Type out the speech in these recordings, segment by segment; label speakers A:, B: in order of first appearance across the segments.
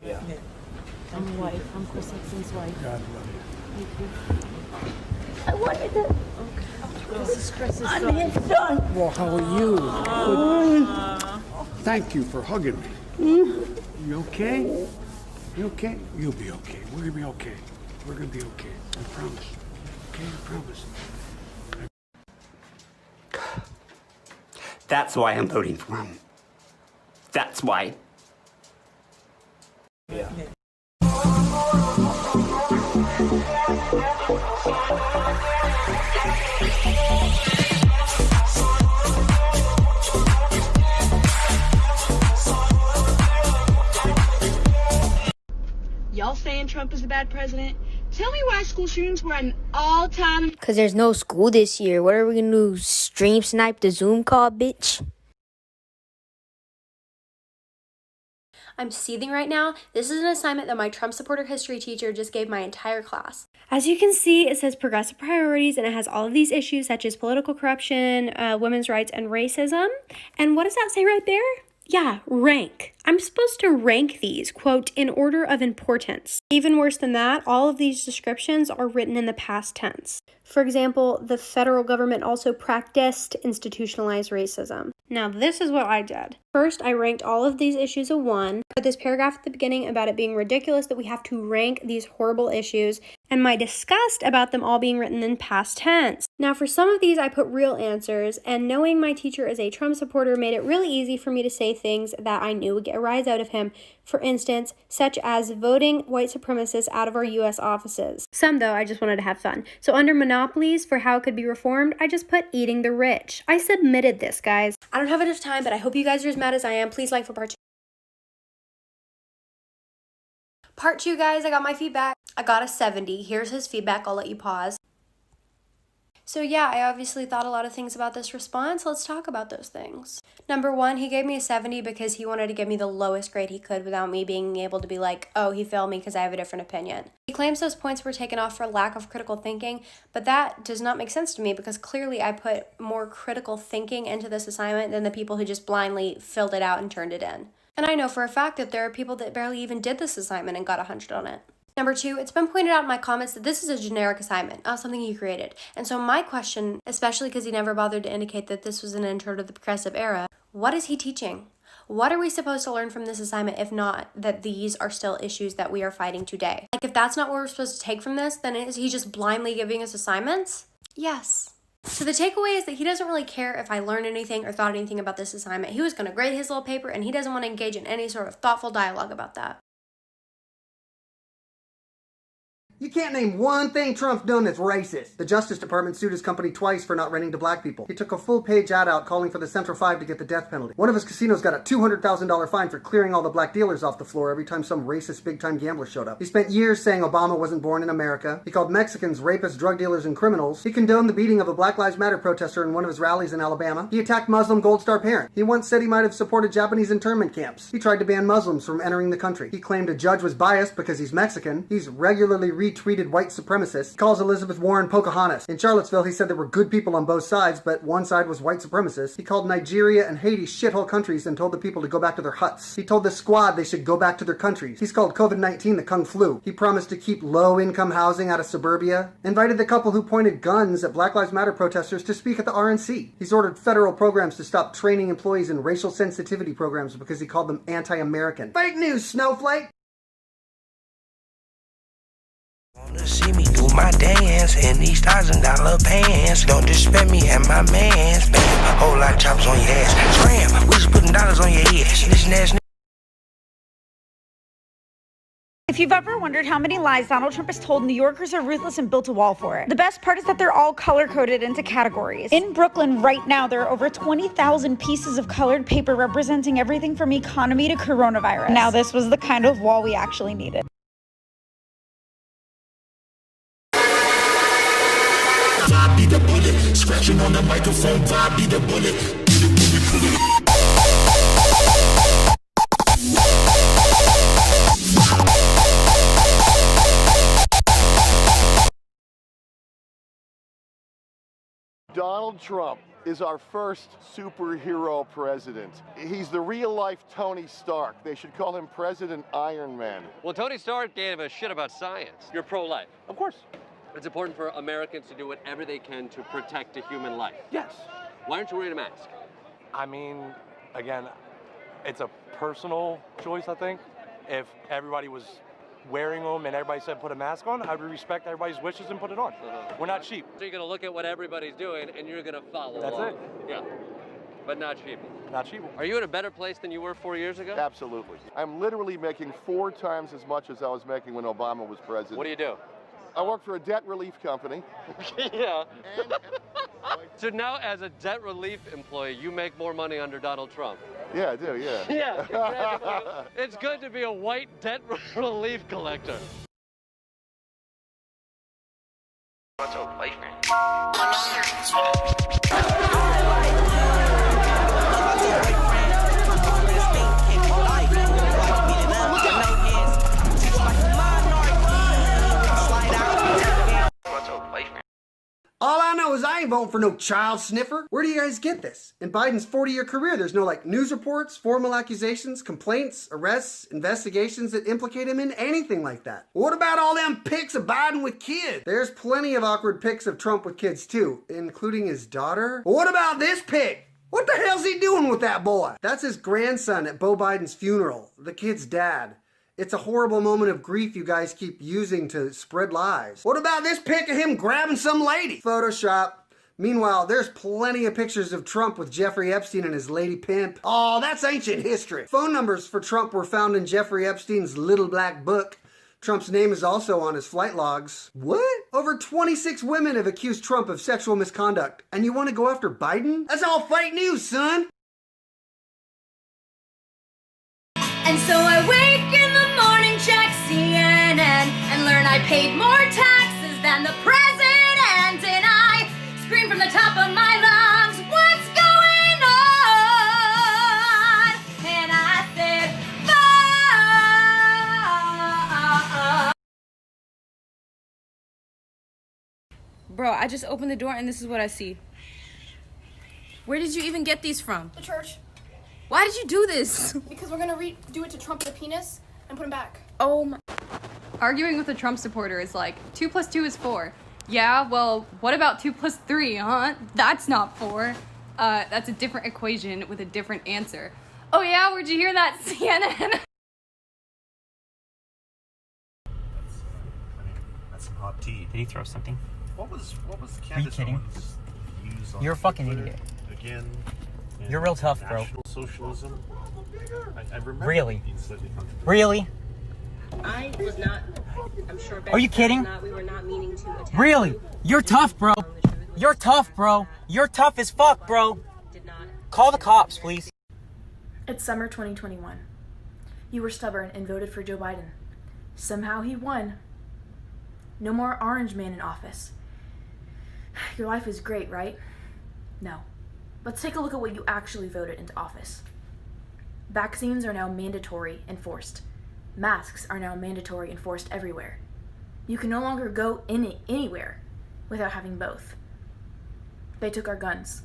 A: Yeah.
B: I'm white. I'm Chris Hickson's wife.
A: God love you.
B: Thank you.
C: I wanted to.
B: This is Chris's
C: I'm
B: son.
C: his son.
A: Well, how are you? Thank you for hugging me. You okay? You okay? You'll be okay. We're gonna be okay. We're gonna be okay. I promise. Okay, I promise.
D: That's why I'm voting for him. That's why.
A: Yeah.
E: Y'all saying Trump is a bad president? Tell me why school shootings were an all-time...
F: Because there's no school this year. What are we going to do? Stream snipe the Zoom call, bitch?
G: I'm seething right now. This is an assignment that my Trump supporter history teacher just gave my entire class. As you can see, it says progressive priorities, and it has all of these issues such as political corruption, women's rights, and racism. And what does that say right there? Yeah, rank. I'm supposed to rank these, quote, in order of importance. Even worse than that, all of these descriptions are written in the past tense. For example, the federal government also practiced institutionalized racism. Now, this is what I did. First, I ranked all of these issues a 1, put this paragraph at the beginning about it being ridiculous that we have to rank these horrible issues, and my disgust about them all being written in past tense. Now, for some of these, I put real answers, and knowing my teacher is a Trump supporter made it really easy for me to say things that I knew would get a rise out of him. For instance, such as voting white supremacists out of our U.S. offices. Some, though, I just wanted to have fun. So under monopolies, for how it could be reformed, I just put eating the rich. I submitted this, guys. I don't have enough time, but I hope you guys are as mad as I am. Please like for part 2. Part 2, guys, I got my feedback. I got a 70. Here's his feedback. I'll let you pause. So yeah, I obviously thought a lot of things about this response. Let's talk about those things. Number 1, he gave me a 70 because he wanted to give me the lowest grade he could without me being able to be like, oh, he failed me because I have a different opinion. He claims those points were taken off for lack of critical thinking, but that does not make sense to me because clearly I put more critical thinking into this assignment than the people who just blindly filled it out and turned it in. And I know for a fact that there are people that barely even did this assignment and got 100 on it. Number 2, it's been pointed out in my comments that this is a generic assignment, not something he created. And so my question, especially because he never bothered to indicate that this was an intro to the progressive era, what is he teaching? What are we supposed to learn from this assignment if not that these are still issues that we are fighting today? Like, if that's not what we're supposed to take from this, then is he just blindly giving us assignments? Yes. So the takeaway is that he doesn't really care if I learned anything or thought anything about this assignment. He was going to grade his little paper and he doesn't want to engage in any sort of thoughtful dialogue about that.
H: You can't name one thing Trump's done that's racist. The Justice Department sued his company twice for not renting to black people. He took a full-page ad out calling for the Central 5 to get the death penalty. One of his casinos got a $200,000 fine for clearing all the black dealers off the floor every time some racist big-time gambler showed up. He spent years saying Obama wasn't born in America. He called Mexicans rapists, drug dealers, and criminals. He condoned the beating of a Black Lives Matter protester in one of his rallies in Alabama. He attacked Muslim Gold Star parents. He once said he might have supported Japanese internment camps. He tried to ban Muslims from entering the country. He claimed a judge was biased because he's Mexican. He's regularly retweeted white supremacists. He calls Elizabeth Warren Pocahontas. In Charlottesville, he said there were good people on both sides, but one side was white supremacists. He called Nigeria and Haiti shithole countries and told the people to go back to their huts. He told the squad they should go back to their countries. He's called COVID-19 the Kung Flu. He promised to keep low-income housing out of suburbia. Invited the couple who pointed guns at Black Lives Matter protesters to speak at the RNC. He's ordered federal programs to stop training employees in racial sensitivity programs because he called them anti-American. Fake news, snowflake!
I: Wanna see me do my dance in these $1,000 pants. Don't disrespect me and my mans. Bam, whole lot of choppers on your ass. Scram, we just putting dollars on your head. Listen ass.
J: If you've ever wondered how many lies Donald Trump has told, New Yorkers are ruthless and built a wall for it. The best part is that they're all color-coded into categories. In Brooklyn right now, there are over 20,000 pieces of colored paper representing everything from economy to coronavirus. Now, this was the kind of wall we actually needed.
K: Vibe be the bullet, scratching on the microphone, vibe be the bullet.
L: Donald Trump is our first superhero president. He's the real-life Tony Stark. They should call him President Iron Man.
M: Well, Tony Stark gave a shit about science. You're pro-life.
L: Of course.
M: It's important for Americans to do whatever they can to protect a human life.
L: Yes.
M: Why aren't you wearing a mask?
N: I mean, again, it's a personal choice, I think. If everybody was wearing them and everybody said put a mask on, I would respect everybody's wishes and put it on. We're not cheap.
M: So you're gonna look at what everybody's doing and you're gonna follow
N: That's
M: along.
N: it.
M: Yeah, but not cheap.
N: Not cheap.
M: Are you in a better place than you were 4 years ago?
L: Absolutely. I'm literally making 4 times as much as I was making when Obama was president.
M: What do you do?
L: I work for a debt relief company.
M: Yeah. So now as a debt relief employee, you make more money under Donald Trump.
L: Yeah, I do, yeah.
M: Yeah. It's good to be a white debt relief collector.
I: What's your boyfriend?
H: All I know is I ain't voting for no child sniffer. Where do you guys get this? In Biden's 40-year career, there's no news reports, formal accusations, complaints, arrests, investigations that implicate him in anything like that. What about all them pics of Biden with kids? There's plenty of awkward pics of Trump with kids too, including his daughter. What about this pic? What the hell's he doing with that boy? That's his grandson at Beau Biden's funeral, the kid's dad. It's a horrible moment of grief you guys keep using to spread lies. What about this pic of him grabbing some lady? Photoshop. Meanwhile, there's plenty of pictures of Trump with Jeffrey Epstein and his lady pimp. Oh, that's ancient history. Phone numbers for Trump were found in Jeffrey Epstein's little black book. Trump's name is also on his flight logs. What? Over 26 women have accused Trump of sexual misconduct, and you want to go after Biden? That's all fake news, son.
G: And so I wake in the morning, check CNN, and learn I paid more taxes than the president, and I scream from the top of my lungs, what's going on? And I said, fuck.
B: Bro, I just opened the door and this is what I see. Where did you even get these from?
O: The church.
B: Why did you do this?
O: Because we're gonna do it to Trump with a penis and put him back.
B: Oh my.
P: Arguing with a Trump supporter is like, 2 + 2 is 4. Yeah, well, what about 2 + 3, huh? That's not 4. That's a different equation with a different answer. Oh yeah, where'd you hear that, CNN?
Q: That's some hot tea.
R: Did he throw something?
Q: What was the
R: Are you kidding? You're a fucking idiot.
Q: Again.
R: You're real tough, bro.
Q: National socialism. I remember
R: Really?
Q: being slightly controversial.
R: Really?
S: I was not. I'm sure.
R: Are you kidding?
S: We were not meaning to attack.
R: Really? You're tough, bro. You're tough, bro. You're tough as fuck, bro. Call the cops, please.
O: It's summer 2021. You were stubborn and voted for Joe Biden. Somehow he won. No more orange man in office. Your life is great, right? No. Let's take a look at what you actually voted into office. Vaccines are now mandatory and forced. Masks are now mandatory and forced everywhere. You can no longer go anywhere without having both. They took our guns.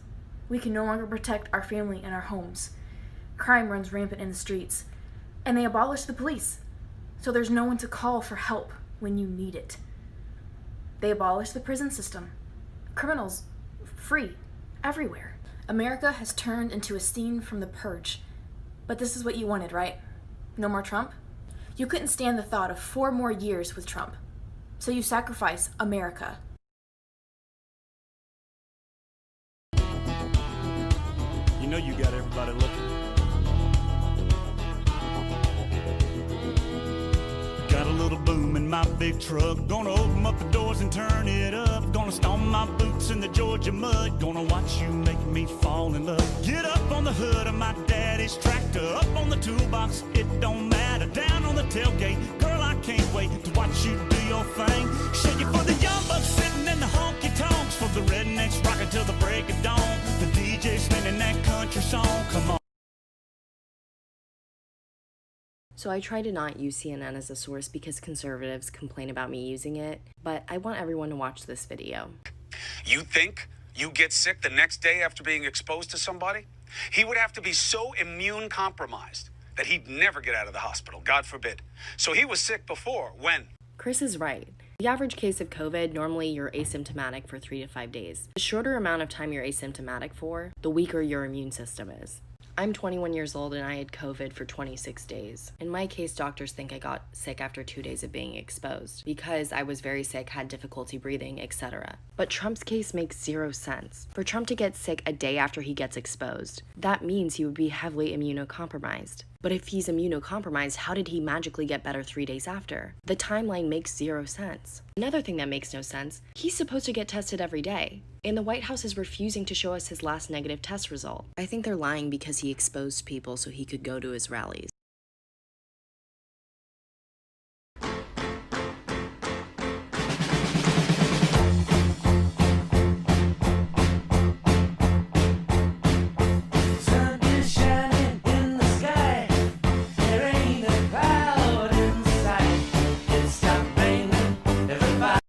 O: We can no longer protect our family and our homes. Crime runs rampant in the streets. And they abolished the police, so there's no one to call for help when you need it. They abolished the prison system. Criminals, free, everywhere. America has turned into a scene from The Purge. But this is what you wanted, right? No more Trump? You couldn't stand the thought of 4 more years with Trump. So you sacrifice America.
T: You know you got everybody looking. Got a little boom in my big truck. Gonna open up the doors and turn it up. Gonna stomp my boots in the Georgia mud. Gonna watch you make me fall in love. Get up on the hood of my daddy's tractor. Up on the toolbox, it don't matter. Down on the tailgate, girl, I can't wait to watch you do your thing. Shake it for the young bucks sitting in the honky tonks. For the rednecks rocking till the break of dawn. The DJ spinning that country song, come on.
U: So I try to not use CNN as a source because conservatives complain about me using it, but I want everyone to watch this video.
V: You think
C: You get sick the next day after being exposed to somebody? He would have to be so immune compromised that he'd never get out of the hospital, God forbid. So he was sick before, when?
U: Chris is right. The average case of COVID, normally you're asymptomatic for 3 to 5 days. The shorter amount of time you're asymptomatic for, the weaker your immune system is. I'm 21 years old and I had COVID for 26 days. In my case, doctors think I got sick after 2 days of being exposed because I was very sick, had difficulty breathing, etc. But Trump's case makes zero sense. For Trump to get sick a day after he gets exposed, that means he would be heavily immunocompromised. But if he's immunocompromised, how did he magically get better 3 days after? The timeline makes zero sense. Another thing that makes no sense, he's supposed to get tested every day. And the White House is refusing to show us his last negative test result. I think they're lying because he exposed people so he could go to his rallies.